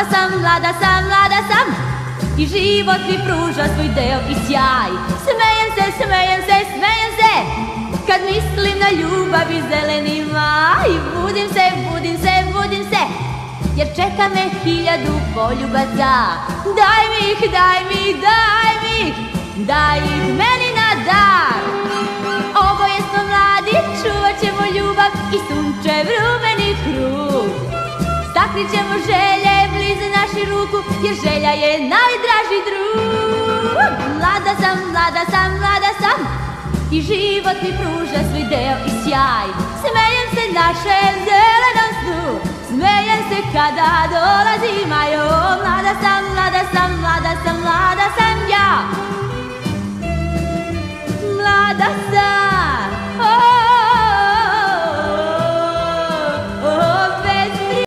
mlada sam, mlada sam i život mi pruža svoj deo i sjaj. Smejem se, smejem se, smejem se kad mislim na ljubav i zeleni maj. Budim se, budim se, budim se jer čeka me 1000 poljubaca. Daj mi ih, daj mi ih, daj mi ih, daj ih meni na dar. Oboje smo mladi, čuvat ćemo ljubav i sunčev rumeni krug. Sakrit ćemo želje blizu naši ruku jer želja je najdraži drug. Mlada sam, mlada sam, mlada sam i život mi pruža svoj deo i sjaj. Smejem se našem zelenom snu, smejem se kada dolazi maj. Mlada sam, mlada sam, mlada sam, mlada sam ja. Mlada sam.